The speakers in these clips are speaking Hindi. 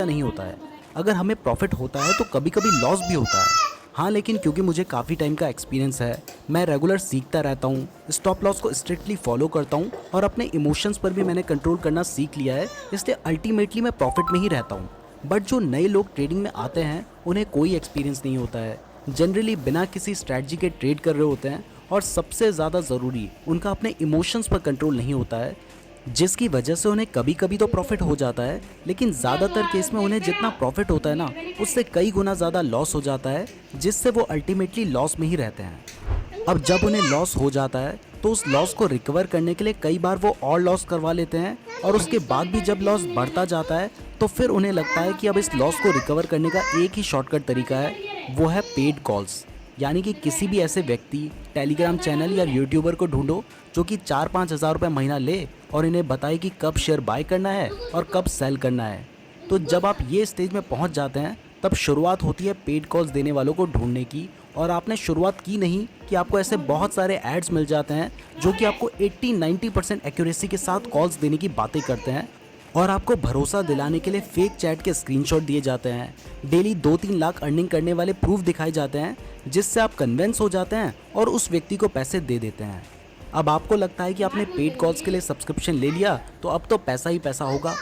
हमेशा नहीं होता है। अगर हमें प्रॉफिट होता है तो कभी कभी लॉस भी होता है। हाँ, लेकिन क्योंकि मुझे काफ़ी टाइम का एक्सपीरियंस है, मैं रेगुलर सीखता रहता हूँ, स्टॉप लॉस को स्ट्रिक्टली फॉलो करता हूँ और अपने इमोशंस पर भी मैंने कंट्रोल करना सीख लिया है, इसलिए अल्टीमेटली मैं प्रॉफिट में ही रहता हूँ। बट जो नए लोग ट्रेडिंग में आते हैं उन्हें कोई एक्सपीरियंस नहीं होता है, जनरली बिना किसी स्ट्रैटेजी के ट्रेड कर रहे होते हैं और सबसे ज़्यादा ज़रूरी उनका अपने इमोशंस पर कंट्रोल नहीं होता है, जिसकी वजह से उन्हें कभी कभी तो प्रॉफिट हो जाता है, लेकिन ज़्यादातर केस में उन्हें जितना प्रॉफिट होता है ना, उससे कई गुना ज़्यादा लॉस हो जाता है, जिससे वो अल्टीमेटली लॉस में ही रहते हैं। अब जब उन्हें लॉस हो जाता है तो उस लॉस को रिकवर करने के लिए कई बार वो और लॉस करवा लेते हैं और उसके बाद भी जब लॉस बढ़ता जाता है तो फिर उन्हें लगता है कि अब इस लॉस को रिकवर करने का एक ही शॉर्टकट तरीका है, वो है पेड कॉल्स। यानी कि किसी भी ऐसे व्यक्ति, टेलीग्राम चैनल या यूट्यूबर को ढूंढो जो कि 4-5 हज़ार रुपये महीना ले और इन्हें बताए कि कब शेयर बाय करना है और कब सेल करना है। तो जब आप ये स्टेज में पहुंच जाते हैं तब शुरुआत होती है पेड कॉल्स देने वालों को ढूंढने की, और आपने शुरुआत की नहीं कि आपको ऐसे बहुत सारे एड्स मिल जाते हैं जो कि आपको 80-90% एक्यूरेसी के साथ कॉल्स देने की बातें करते हैं और आपको भरोसा दिलाने के लिए फेक चैट के स्क्रीनशॉट दिए जाते हैं। डेली 2-3 लाख अर्निंग करने वाले प्रूफ दिखाए जाते हैं, जिससे आप कन्विंस हो जाते हैं और उस व्यक्ति को पैसे दे देते हैं। अब आपको लगता है कि आपने पेड कॉल्स के लिए सब्सक्रिप्शन ले लिया तो अब तो पैसा ही पैसा होगा,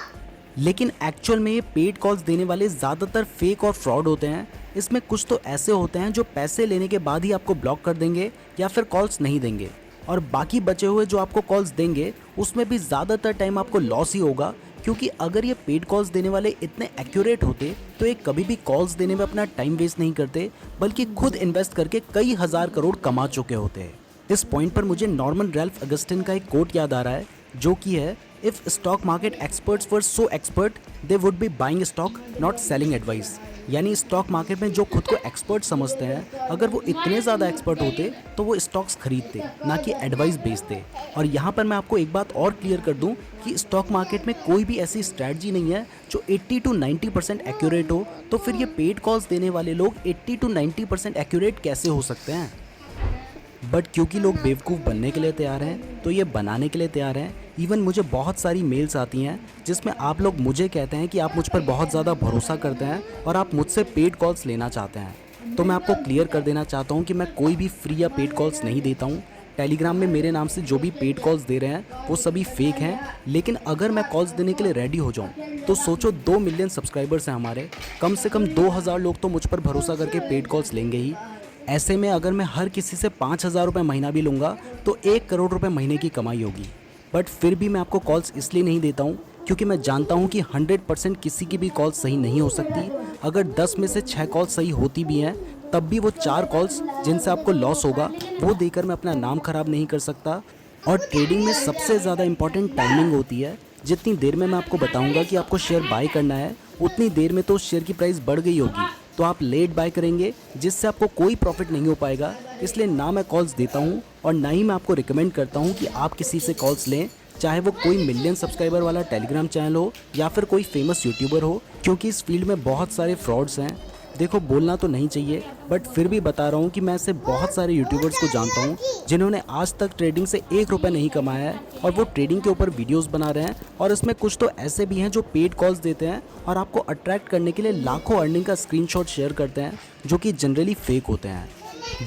लेकिन एक्चुअल में ये पेड कॉल्स देने वाले ज़्यादातर फेक और फ्रॉड होते हैं। इसमें कुछ तो ऐसे होते हैं जो पैसे लेने के बाद ही आपको ब्लॉक कर देंगे या फिर कॉल्स नहीं देंगे, और बाकी बचे हुए जो आपको कॉल्स देंगे उसमें भी ज़्यादातर टाइम आपको लॉस ही होगा, क्योंकि अगर ये पेड कॉल्स देने वाले इतने एक्यूरेट होते तो ये कभी भी कॉल्स देने में अपना टाइम वेस्ट नहीं करते, बल्कि खुद इन्वेस्ट करके कई हज़ार करोड़ कमा चुके होते। इस पॉइंट पर मुझे नॉर्मन रैल्फ अगस्टिन का एक कोट याद आ रहा है, जो कि है, if stock market experts were so expert they would be buying stock not selling advice. यानी स्टॉक मार्केट में जो खुद को एक्सपर्ट समझते हैं, अगर वो इतने ज़्यादा एक्सपर्ट होते तो वो स्टॉक्स खरीदते, ना कि एडवाइस बेचते। और यहाँ पर मैं आपको एक बात और क्लियर कर दूँ कि स्टॉक मार्केट में कोई भी ऐसी स्ट्रैटेजी नहीं है जो 80-90% एक्यूरेट हो, तो फिर ये पेड कॉल्स देने वाले लोग 80-90% एक्यूरेट कैसे हो सकते हैं। बट क्योंकि लोग बेवकूफ़ बनने के लिए तैयार हैं तो ये बनाने के लिए तैयार हैं। इवन मुझे बहुत सारी मेल्स आती हैं जिसमें आप लोग मुझे कहते हैं कि आप मुझ पर बहुत ज़्यादा भरोसा करते हैं और आप मुझसे पेड कॉल्स लेना चाहते हैं। तो मैं आपको क्लियर कर देना चाहता हूँ कि मैं कोई भी फ्री या पेड कॉल्स नहीं देता हूँ। टेलीग्राम में मेरे नाम से जो भी पेड कॉल्स दे रहे हैं वो सभी फेक हैं, लेकिन अगर मैं कॉल्स देने के लिए रेडी हो जाऊँ तो सोचो 2 मिलियन सब्सक्राइबर्स हैं हमारे, कम से कम 2000 लोग तो मुझ पर भरोसा करके पेड कॉल्स लेंगे ही। ऐसे में अगर मैं हर किसी से 5,000 रुपये महीना भी लूँगा तो 1 करोड़ रुपए महीने की कमाई होगी। बट फिर भी मैं आपको कॉल्स इसलिए नहीं देता हूँ क्योंकि मैं जानता हूँ कि 100% किसी की भी कॉल सही नहीं हो सकती। अगर 10 में से 6 कॉल सही होती भी हैं तब भी वो 4 कॉल्स जिनसे आपको लॉस होगा वो देकर मैं अपना नाम खराब नहीं कर सकता। और ट्रेडिंग में सबसे ज़्यादा इंपॉर्टेंट टाइमिंग होती है। जितनी देर में मैं आपको बताऊंगा कि आपको शेयर बाय करना है, उतनी देर में तो उस शेयर की प्राइस बढ़ गई होगी, तो आप लेट बाय करेंगे जिससे आपको कोई प्रॉफिट नहीं हो पाएगा। इसलिए ना मैं कॉल्स देता हूँ और ना ही मैं आपको रिकमेंड करता हूँ कि आप किसी से कॉल्स लें, चाहे वो कोई मिलियन सब्सक्राइबर वाला टेलीग्राम चैनल हो या फिर कोई फेमस यूट्यूबर हो, क्योंकि इस फील्ड में बहुत सारे फ्रॉड्स हैं। देखो, बोलना तो नहीं चाहिए बट फिर भी बता रहा हूँ कि मैं ऐसे बहुत सारे यूट्यूबर्स को जानता हूँ जिन्होंने आज तक ट्रेडिंग से 1 रुपये नहीं कमाया है और वो ट्रेडिंग के ऊपर वीडियोस बना रहे हैं। और इसमें कुछ तो ऐसे भी हैं जो पेड कॉल्स देते हैं और आपको अट्रैक्ट करने के लिए लाखों अर्निंग का स्क्रीनशॉट शेयर करते हैं, जो कि जनरली फेक होते हैं।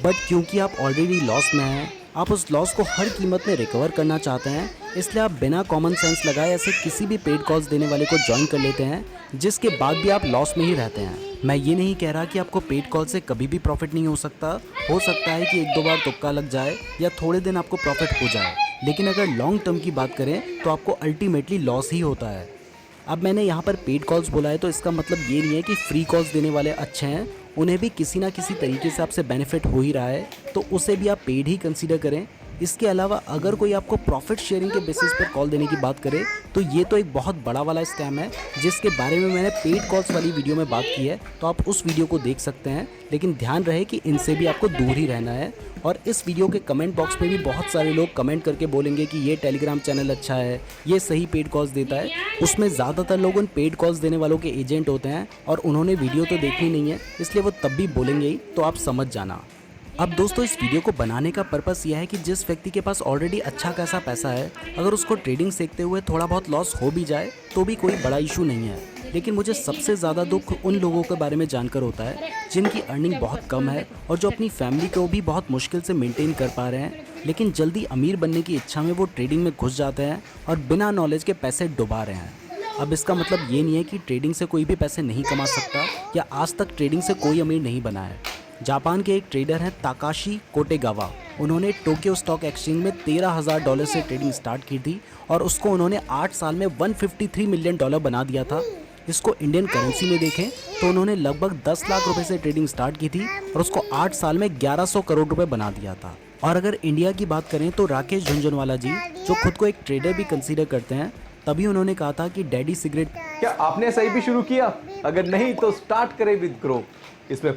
बट क्योंकि आप ऑलरेडी लॉस में हैं, आप उस लॉस को हर कीमत में रिकवर करना चाहते हैं, इसलिए आप बिना कॉमन सेंस लगाए ऐसे किसी भी पेड कॉल्स देने वाले को ज्वाइन कर लेते हैं, जिसके बाद भी आप लॉस में ही रहते हैं। मैं ये नहीं कह रहा कि आपको पेड कॉल से कभी भी प्रॉफिट नहीं हो सकता है कि 1-2 बार तुक्का लग जाए या थोड़े दिन आपको प्रॉफिट हो जाए, लेकिन अगर लॉन्ग टर्म की बात करें तो आपको अल्टीमेटली लॉस ही होता है। अब मैंने यहाँ पर पेड कॉल्स बोला है तो इसका मतलब ये नहीं है कि फ्री कॉल्स देने वाले अच्छे हैं, उन्हें भी किसी ना किसी तरीके से आपसे बेनिफिट हो ही रहा है, तो उसे भी आप पेड ही कंसीडर करें। इसके अलावा अगर कोई आपको प्रॉफिट शेयरिंग के बेसिस पर कॉल देने की बात करे तो ये तो एक बहुत बड़ा वाला स्कैम है, जिसके बारे में मैंने पेड कॉल्स वाली वीडियो में बात की है, तो आप उस वीडियो को देख सकते हैं। लेकिन ध्यान रहे कि इनसे भी आपको दूर ही रहना है। और इस वीडियो के कमेंट बॉक्स में भी बहुत सारे लोग कमेंट करके बोलेंगे कि ये टेलीग्राम चैनल अच्छा है, ये सही पेड कॉल्स देता है। उसमें ज़्यादातर लोग उन पेड कॉल्स देने वालों के एजेंट होते हैं और उन्होंने वीडियो तो देखनी नहीं है, इसलिए वो तब भी बोलेंगे ही, तो आप समझ जाना। अब दोस्तों, इस वीडियो को बनाने का पर्पस यह है कि जिस व्यक्ति के पास ऑलरेडी अच्छा खासा पैसा है, अगर उसको ट्रेडिंग सीखते हुए थोड़ा बहुत लॉस हो भी जाए तो भी कोई बड़ा इशू नहीं है। लेकिन मुझे सबसे ज़्यादा दुख उन लोगों के बारे में जानकर होता है जिनकी अर्निंग बहुत कम है और जो अपनी फैमिली को भी बहुत मुश्किल से मेंटेन कर पा रहे हैं, लेकिन जल्दी अमीर बनने की इच्छा में वो ट्रेडिंग में घुस जाते हैं और बिना नॉलेज के पैसे डुबा रहे हैं। अब इसका मतलब ये नहीं है कि ट्रेडिंग से कोई भी पैसे नहीं कमा सकता या आज तक ट्रेडिंग से कोई अमीर नहीं बना है। जापान के एक ट्रेडर हैं ताकाशी कोटेगावा। उन्होंने टोक्यो स्टॉक एक्सचेंज में $13,000 से ट्रेडिंग स्टार्ट की थी और उसको उन्होंने 8 साल में $153 मिलियन बना दिया था। इसको इंडियन करेंसी में देखें तो उन्होंने लगभग 10 लाख रुपए से ट्रेडिंग स्टार्ट की थी और उसको 8 साल में 1100 करोड़ रुपए बना दिया था। और अगर इंडिया की बात करें तो राकेश झुनझुनवाला जी, जो खुद को एक ट्रेडर भी कंसीडर करते हैं, तभी उन्होंने कहा था कि डैडी सिगरेट। क्या आपने सही भी शुरू किया? अगर नहीं तो स्टार्ट करें विद ग्रो। इसमें